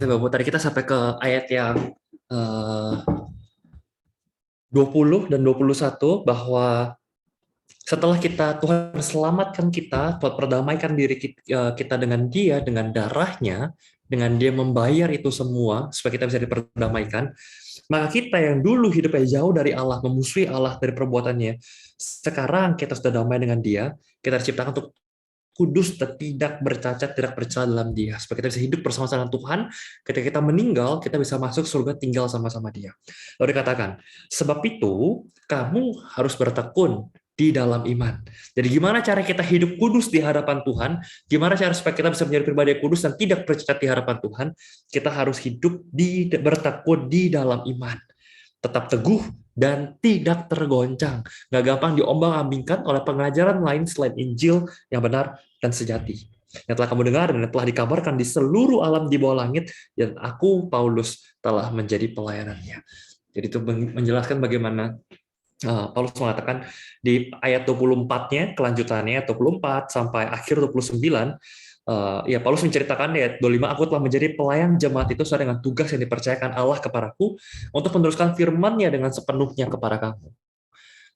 Bapak, tadi kita sampai ke ayat yang eh, 20 dan 21 bahwa setelah Tuhan selamatkan kita, Tuhan perdamaikan diri kita dengan Dia, dengan darahnya, dengan Dia membayar itu semua supaya kita bisa diperdamaikan, maka kita yang dulu hidupnya jauh dari Allah, memusuhi Allah dari perbuatannya, sekarang kita sudah damai dengan Dia, kita diciptakan untuk kudus dan tidak bercacat, tidak bercela dalam Dia. Supaya kita bisa hidup bersama-sama dengan Tuhan, ketika kita meninggal, kita bisa masuk surga tinggal sama-sama Dia. Lalu dikatakan, sebab itu kamu harus bertekun di dalam iman. Jadi gimana cara kita hidup kudus di hadapan Tuhan? Gimana cara supaya kita bisa menjadi pribadi yang kudus dan tidak bercacat di hadapan Tuhan? Kita harus hidup bertekun di dalam iman. Tetap teguh dan tidak tergoncang. Nggak gampang diombang-ambingkan oleh pengajaran lain selain Injil yang benar dan sejati. Yang telah kamu dengar dan telah dikabarkan di seluruh alam di bawah langit, dan aku, Paulus, telah menjadi pelayanannya. Jadi itu menjelaskan bagaimana Paulus mengatakan di ayat 24-nya, kelanjutannya 24 sampai akhir 29, ya Paulus menceritakan di ayat 25, aku telah menjadi pelayan jemaat itu sesuai dengan tugas yang dipercayakan Allah kepadaku untuk meneruskan firman-Nya dengan sepenuhnya kepada kamu.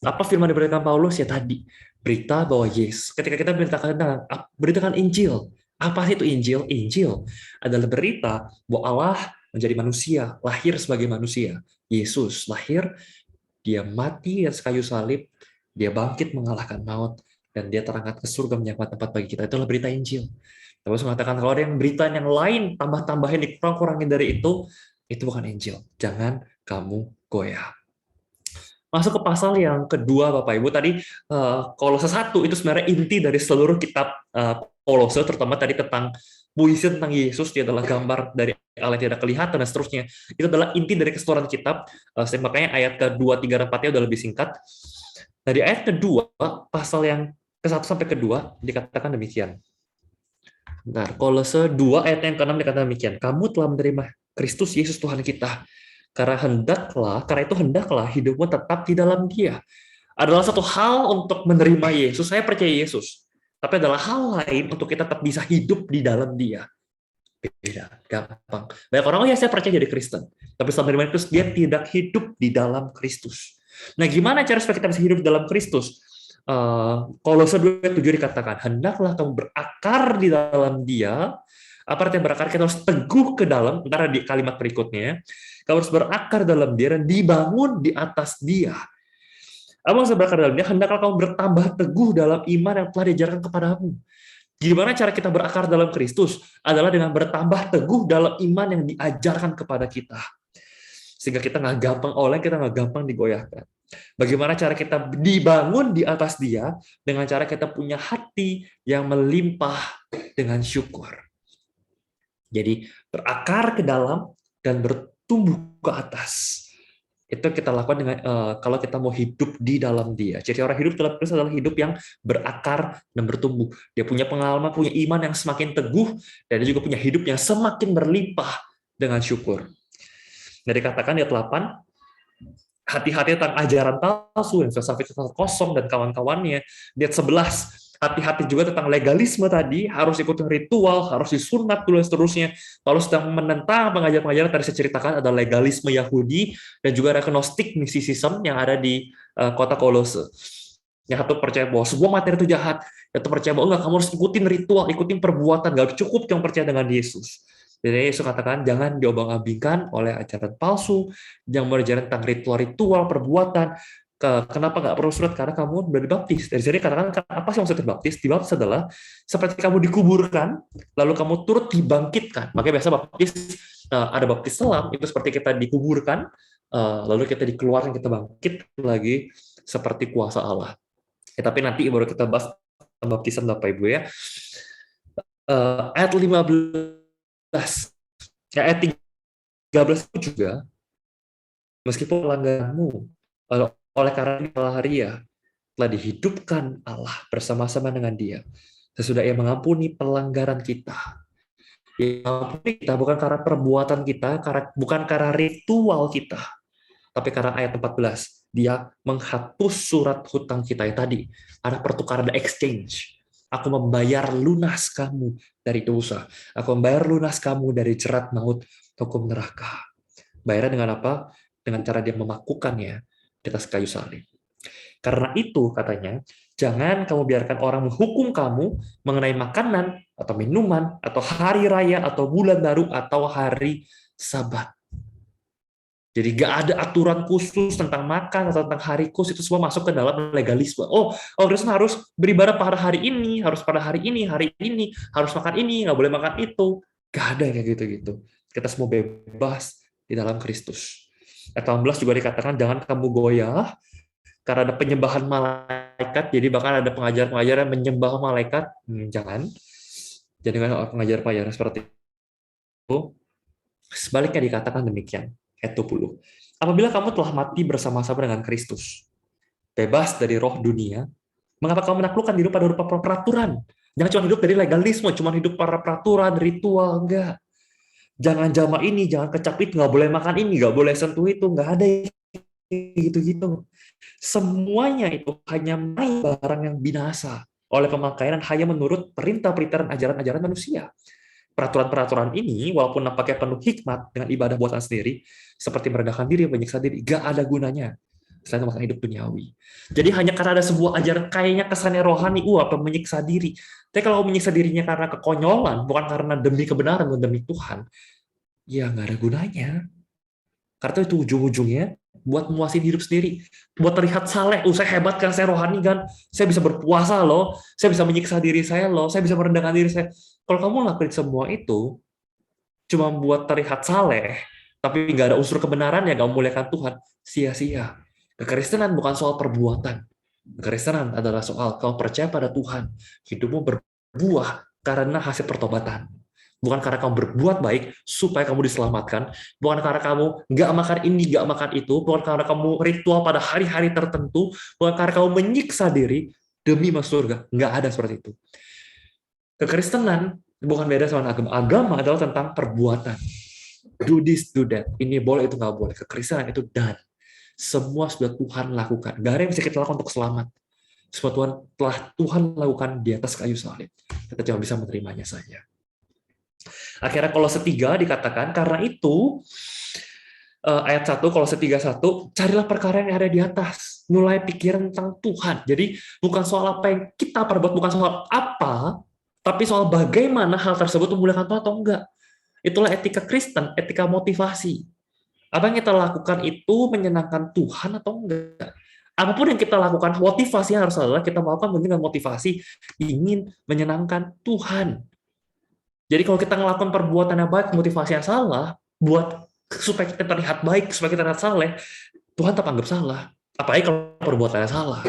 Apa firman yang diberikan Paulus? Ya tadi, berita bahwa Yesus. Ketika kita beritakan Injil, apa itu Injil? Injil adalah berita bahwa Allah menjadi manusia, lahir sebagai manusia. Yesus lahir, dia mati di atas kayu salib, dia bangkit mengalahkan maut, dan dia terangkat ke surga menyiapkan tempat bagi kita. Itulah berita Injil. Terus mengatakan kalau ada yang berita yang lain, tambah-tambahin, dikurang-kurangin dari itu bukan Injil. Jangan kamu goyah. Masuk ke pasal yang kedua, Bapak Ibu. Tadi Kolose 1 itu sebenarnya inti dari seluruh kitab Kolose, terutama tadi tentang puisi tentang Yesus, dia adalah gambar dari Allah yang tidak kelihatan, dan seterusnya. Itu adalah inti dari keseluruhan kitab. Makanya ayat ke-2, 3, dan 4-nya udah lebih singkat. Nah, di ayat kedua, pasal yang ke-1 sampai ke-2, dikatakan demikian. Nah, Kolose 2 ayat yang ke-6 dikatakan demikian. Kamu telah menerima Kristus Yesus Tuhan kita. Karena itu hendaklah hidupmu tetap di dalam Dia. Adalah satu hal untuk menerima Yesus, saya percaya Yesus. Tapi adalah hal lain untuk kita tetap bisa hidup di dalam Dia. Beda, gampang. Banyak orang, oh ya saya percaya jadi Kristen. Tapi setelah menerima Kristus, dia tidak hidup di dalam Kristus. Nah, gimana cara supaya kita bisa hidup di dalam Kristus? Kolose 2:7 dikatakan, hendaklah kamu berakar di dalam Dia. Apa artinya berakar? Kita harus teguh ke dalam, ntar di kalimat berikutnya, kamu harus berakar dalam Dia dan dibangun di atas Dia. Apa maksud berakar dalam Dia? Hendaklah kamu bertambah teguh dalam iman yang telah diajarkan kepadamu. Gimana cara kita berakar dalam Kristus? Adalah dengan bertambah teguh dalam iman yang diajarkan kepada kita. Sehingga kita nggak gampang oleng, kita nggak gampang digoyahkan. Bagaimana cara kita dibangun di atas Dia? Dengan cara kita punya hati yang melimpah dengan syukur. Jadi berakar ke dalam dan bertumbuh ke atas. Itu kita lakukan dengan kalau kita mau hidup di dalam Dia. Jadi orang hidup dalam Kristus adalah hidup yang berakar dan bertumbuh. Dia punya pengalaman, punya iman yang semakin teguh, dan dia juga punya hidup yang semakin berlimpah dengan syukur. Nah, dikatakan di ayat 8, hati-hati tentang ajaran palsu, yang filsafat kosong dan kawan-kawannya. Di ayat 11, hati-hati juga tentang legalisme tadi, harus ikutin ritual, harus disunat, dan seterusnya. Paulus sedang menentang pengajaran-pengajaran tadi saya ceritakan, ada legalisme Yahudi, dan juga ada gnostik mysticism yang ada di kota Kolose. Yang satu percaya bahwa semua materi itu jahat, yang satu percaya bahwa enggak, kamu harus ikutin ritual, ikutin perbuatan, nggak cukup cuma percaya dengan Yesus. Jadi Yesus katakan, jangan diobang-abingkan oleh ajaran palsu, yang mengajarkan tentang ritual-ritual, perbuatan. Kenapa nggak perlu surat? Karena kamu sudah dibaptis. Dari sini katakan, apa sih maksud dibaptis? Dibaptis adalah seperti kamu dikuburkan, lalu kamu turut dibangkitkan. Makanya biasa baptis, ada baptis selam, itu seperti kita dikuburkan, lalu kita dikeluarkan, kita bangkit lagi seperti kuasa Allah. Tapi nanti baru kita bahas baptisan Bapak Ibu ya. Ayat 15, ayat 13 itu juga, meskipun pelanggaranmu oleh karena Maria telah dihidupkan Allah bersama-sama dengan Dia sesudah Ia mengampuni pelanggaran kita. Ia mengampuni kita bukan karena perbuatan kita, bukan karena ritual kita, tapi karena ayat 14, Dia menghapus surat hutang kita yang tadi. Ada pertukaran, ada exchange. Aku membayar lunas kamu dari dosa. Aku membayar lunas kamu dari jerat maut, hukum neraka. Bayarnya dengan apa? Dengan cara dia memakukannya di atas kayu salib. Karena itu, katanya, jangan kamu biarkan orang menghukum kamu mengenai makanan, atau minuman, atau hari raya, atau bulan baru, atau hari Sabat. Jadi gak ada aturan khusus tentang makan atau tentang hari khusus, itu semua masuk ke dalam legalisme. Kristen harus beribadah pada hari ini, harus pada hari ini, harus makan ini, nggak boleh makan itu. Gak ada kayak gitu-gitu. Kita semua bebas di dalam Kristus. Ayat 18 juga dikatakan, jangan kamu goyah, karena ada penyembahan malaikat, jadi bahkan ada pengajar-pengajar yang menyembah malaikat. Jangan. Jadi pengajar-pengajar seperti itu. Sebaliknya dikatakan demikian. Ayat 20. Apabila kamu telah mati bersama-sama dengan Kristus, bebas dari roh dunia, mengapa kamu menaklukkan hidup pada rupa peraturan? Jangan cuma hidup dari legalisme, cuma hidup para peraturan, ritual, enggak. Jangan jama ini, jangan kecap itu, nggak boleh makan ini, nggak boleh sentuh itu, nggak ada gitu-gitu. Semuanya itu hanya barang yang binasa oleh pemakaian hanya menurut perintah-perintah dan ajaran-ajaran manusia. Peraturan-peraturan ini, walaupun nampaknya penuh hikmat dengan ibadah buatan sendiri, seperti merendahkan diri, menyiksa diri, gak ada gunanya selain makan hidup duniawi. Jadi hanya karena ada sebuah ajaran kayaknya kesannya rohani, apa menyiksa diri. Tapi kalau menyiksa dirinya karena kekonyolan, bukan karena demi kebenaran, bukan demi Tuhan, ya nggak ada gunanya. Karena itu ujung-ujungnya buat muasin hidup sendiri, buat terlihat saleh. Saya hebat kan, saya rohani kan, saya bisa berpuasa loh, saya bisa menyiksa diri saya loh, saya bisa merendahkan diri saya. Kalau kamu lakuin semua itu cuma buat terlihat saleh, tapi nggak ada unsur kebenaran ya, nggak memuliakan Tuhan, sia-sia. Kekristenan bukan soal perbuatan. Kekristenan adalah soal kamu percaya pada Tuhan, hidupmu berbuah karena hasil pertobatan. Bukan karena kamu berbuat baik supaya kamu diselamatkan, bukan karena kamu nggak makan ini, nggak makan itu, bukan karena kamu ritual pada hari-hari tertentu, bukan karena kamu menyiksa diri demi masuk surga. Nggak ada seperti itu. Kekristenan bukan beda sama agama. Agama adalah tentang perbuatan. Do this, do that. Ini boleh, itu nggak boleh. Kekristenan itu done. Semua sudah Tuhan lakukan. Nggak ada yang bisa kita lakukan untuk selamat. Semua Tuhan lakukan di atas kayu salib. Kita cuma bisa menerimanya saja. Akhirnya Kolose 3 dikatakan, karena itu, ayat 1, Kolose 3:1, carilah perkara yang ada di atas. Mulai pikiran tentang Tuhan. Jadi bukan soal apa yang kita perbuat, bukan soal apa, tapi soal bagaimana hal tersebut memuliakan Tuhan atau enggak. Itulah etika Kristen, etika motivasi. Apa yang kita lakukan itu menyenangkan Tuhan atau enggak? Apapun yang kita lakukan, motivasi harus adalah kita melakukan dengan motivasi ingin menyenangkan Tuhan. Jadi kalau kita melakukan perbuatan yang baik, motivasi yang salah, buat supaya kita terlihat baik, supaya kita terlihat saleh, Tuhan tetap anggap salah. Apalagi kalau perbuatannya salah.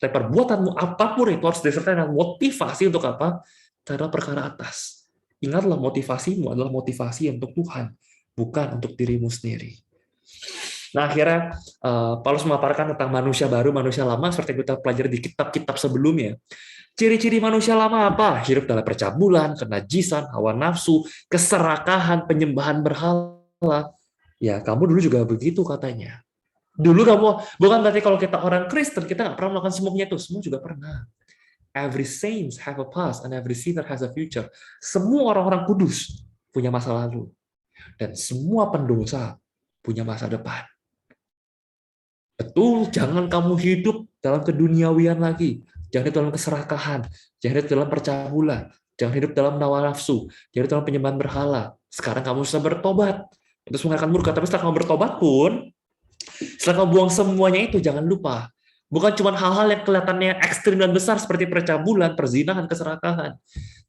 Tapi perbuatanmu apapun itu harus disertai dengan motivasi untuk apa? Adalah perkara atas. Ingatlah, motivasimu adalah motivasi untuk Tuhan, bukan untuk dirimu sendiri. Nah, akhirnya Paulus memaparkan tentang manusia baru, manusia lama, seperti yang kita pelajari di kitab-kitab sebelumnya. Ciri-ciri manusia lama apa? Hidup dalam percabulan, kenajisan, hawa nafsu, keserakahan, penyembahan berhala. Ya, kamu dulu juga begitu katanya. Dulu kamu, bukan berarti kalau kita orang Kristen, kita nggak pernah melakukan semuanya itu. Semua juga pernah. Every saints have a past and every sinner has a future. Semua orang-orang kudus punya masa lalu. Dan semua pendosa punya masa depan. Betul, jangan kamu hidup dalam keduniawian lagi. Jangan hidup dalam keserakahan. Jangan hidup dalam percabulan. Jangan hidup dalam hawa nafsu. Jangan hidup dalam penyembahan berhala. Sekarang kamu sudah bertobat. Itu semua akan murka. Tapi setelah kamu bertobat pun, setelah kamu buang semuanya itu, jangan lupa. Bukan cuma hal-hal yang kelihatannya ekstrim dan besar seperti percabulan, perzinahan, keserakahan.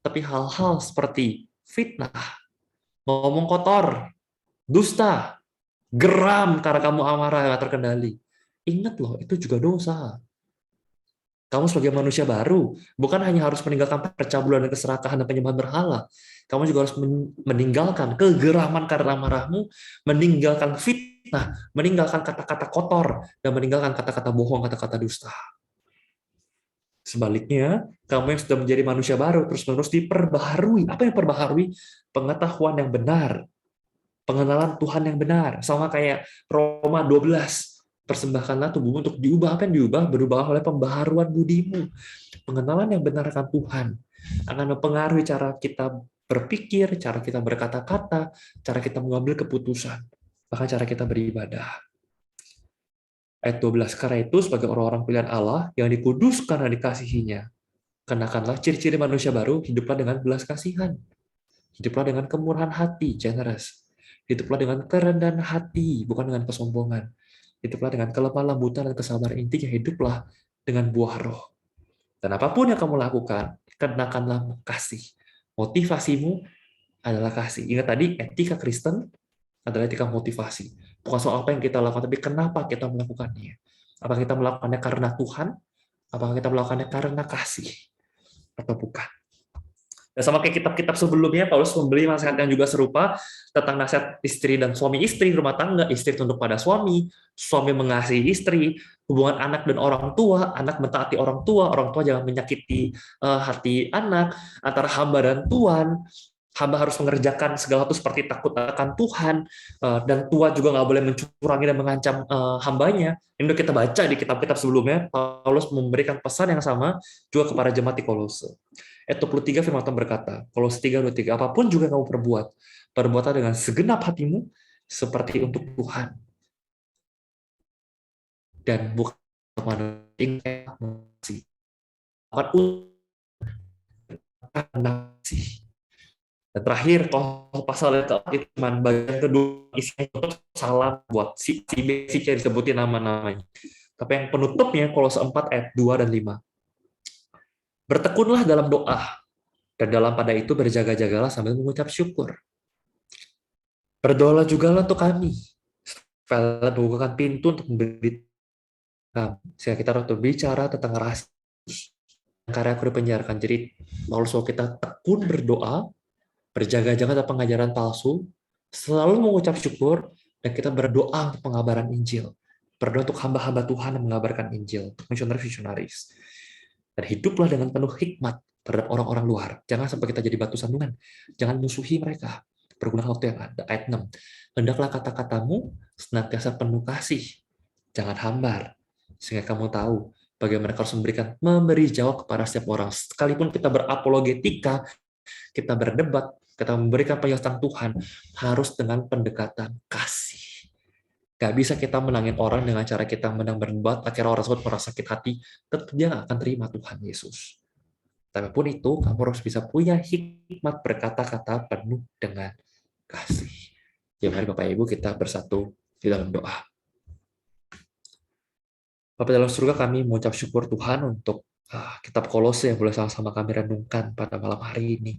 Tapi hal-hal seperti fitnah, ngomong kotor, dusta, geram karena kamu amarah gak terkendali. Ingat loh, itu juga dosa. Kamu sebagai manusia baru, bukan hanya harus meninggalkan percabulan dan keserakahan dan penyembahan berhala. Kamu juga harus meninggalkan kegeraman karena amarahmu, meninggalkan fitnah, meninggalkan kata-kata kotor, dan meninggalkan kata-kata bohong, kata-kata dusta. Sebaliknya, kamu yang sudah menjadi manusia baru, terus-menerus diperbaharui. Apa yang perbaharui? Pengetahuan yang benar, pengenalan Tuhan yang benar. Sama kayak Roma 12. Persembahkanlah tubuhmu untuk diubah. Apa yang diubah? Berubah oleh pembaharuan budimu. Pengenalan yang benar akan Tuhan akan mempengaruhi cara kita berpikir, cara kita berkata-kata, cara kita mengambil keputusan, bahkan cara kita beribadah. Ayat 12, karena itu sebagai orang-orang pilihan Allah yang dikuduskan dan dikasihinya, kenakanlah ciri-ciri manusia baru, hiduplah dengan belas kasihan, hiduplah dengan kemurahan hati, generous, hiduplah dengan kerendahan hati, bukan dengan kesombongan, hiduplah dengan kelemah lembutan dan kesabaran, intinya hiduplah dengan buah roh. Dan apapun yang kamu lakukan, kenakanlah kasih. Motivasimu adalah kasih. Ingat tadi, etika Kristen adalah etika motivasi. Bukan soal apa yang kita lakukan, tapi kenapa kita melakukannya. Apakah kita melakukannya karena Tuhan? Apakah kita melakukannya karena kasih? Atau bukan? Dan sama kayak kitab-kitab sebelumnya, Paulus memberi nasihat yang juga serupa tentang nasihat istri dan suami istri, rumah tangga, istri tunduk pada suami mengasihi istri, hubungan anak dan orang tua, anak mentaati orang tua jangan menyakiti hati anak, antara hamba dan Tuhan, hamba harus mengerjakan segala sesuatu seperti takut akan Tuhan, dan tua juga nggak boleh mencurangi dan mengancam hambanya. Ini udah kita baca di kitab-kitab sebelumnya, Paulus memberikan pesan yang sama juga kepada jemaat di Kolose. Ayat 23 firman Tuhan berkata, Kolose 3:23, apapun juga kamu perbuat, perbuatlah dengan segenap hatimu seperti untuk Tuhan dan bukan manusia. Dan terakhir, kalau pasal yang keempat itu bagian kedua isinya salam buat si B, si C disebutin nama-namanya. Tapi yang penutupnya Kolose 4 ayat 2 dan 5. Bertekunlah dalam doa, dan dalam pada itu berjaga-jagalah sambil mengucap syukur. Berdoalah juga untuk kami, supaya membukakan pintu untuk memberi kami, sehingga kita harus berbicara tentang rahasia karya aku dipenjarakan. Jadi, Paulus kita tekun berdoa, berjaga-jaga atas pengajaran palsu, selalu mengucap syukur, dan kita berdoa untuk pengabaran Injil. Berdoa untuk hamba-hamba Tuhan yang mengabarkan Injil, untuk misionaris. Dan hiduplah dengan penuh hikmat terhadap orang-orang luar. Jangan sampai kita jadi batu sandungan. Jangan musuhi mereka. Pergunakan waktu yang ada. Ayat 6. Hendaklah kata-katamu senantiasa penuh kasih. Jangan hambar. Sehingga kamu tahu bagaimana harus memberi jawab kepada setiap orang. Sekalipun kita berapologetika, kita berdebat, kita memberikan penjelasan Tuhan, harus dengan pendekatan kasih. Gak bisa kita menangin orang dengan cara kita menang berdebat, akhirnya orang tersebut merasa sakit hati, tentu dia gak akan terima Tuhan Yesus. Tapi pun itu, kamu harus bisa punya hikmat berkata-kata penuh dengan kasih. Ya, mari Bapak Ibu kita bersatu di dalam doa. Bapak dalam surga, kami mengucap syukur Tuhan untuk kitab Kolose yang boleh sama-sama kami renungkan pada malam hari ini.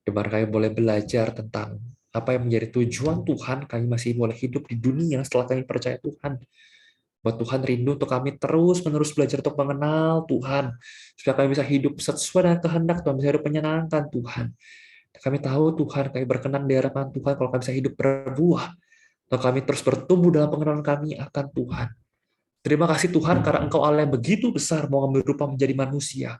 Di mana kami boleh belajar tentang apa yang menjadi tujuan Tuhan, kami masih boleh hidup di dunia setelah kami percaya Tuhan. Buat Tuhan rindu untuk kami terus-menerus belajar untuk mengenal Tuhan, supaya kami bisa hidup sesuai dengan kehendak Tuhan, bisa hidup menyenangkan Tuhan. Kami tahu Tuhan, kami berkenan di hadapan Tuhan kalau kami bisa hidup berbuah, kalau kami terus bertumbuh dalam pengenalan kami akan Tuhan. Terima kasih Tuhan, karena Engkau Allah yang begitu besar mau mengambil rupa menjadi manusia.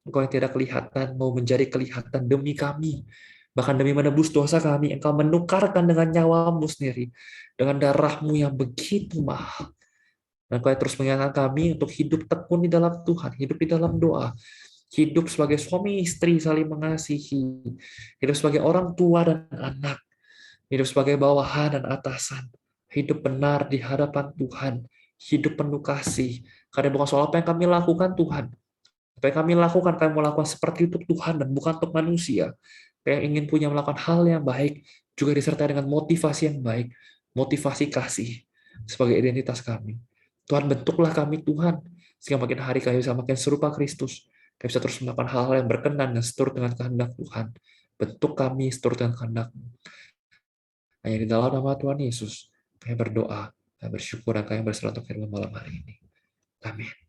Engkau yang tidak kelihatan mau menjadi kelihatan demi kami. Bahkan demi menebus dosa kami, Engkau menukarkan dengan nyawamu sendiri, dengan darahmu yang begitu mahal. Dan Engkau yang terus mengingatkan kami untuk hidup tekun di dalam Tuhan, hidup di dalam doa, hidup sebagai suami istri saling mengasihi, hidup sebagai orang tua dan anak, hidup sebagai bawahan dan atasan, hidup benar di hadapan Tuhan, hidup penuh kasih. Karena bukan soal apa yang kami lakukan Tuhan, apa yang kami lakukan, kami melakukan seperti untuk Tuhan dan bukan untuk manusia. Yang ingin punya melakukan hal yang baik, juga disertai dengan motivasi yang baik, motivasi kasih sebagai identitas kami. Tuhan, bentuklah kami Tuhan, sehingga makin hari kami bisa makin serupa Kristus. Kami bisa terus melakukan hal-hal yang berkenan dan seturut dengan kehendak Tuhan. Bentuk kami seturut dengan kehendak-Mu. Hanya di dalam nama Tuhan Yesus, kami berdoa, kami bersyukur, dan kami berserah untuk firman malam hari ini. Amin.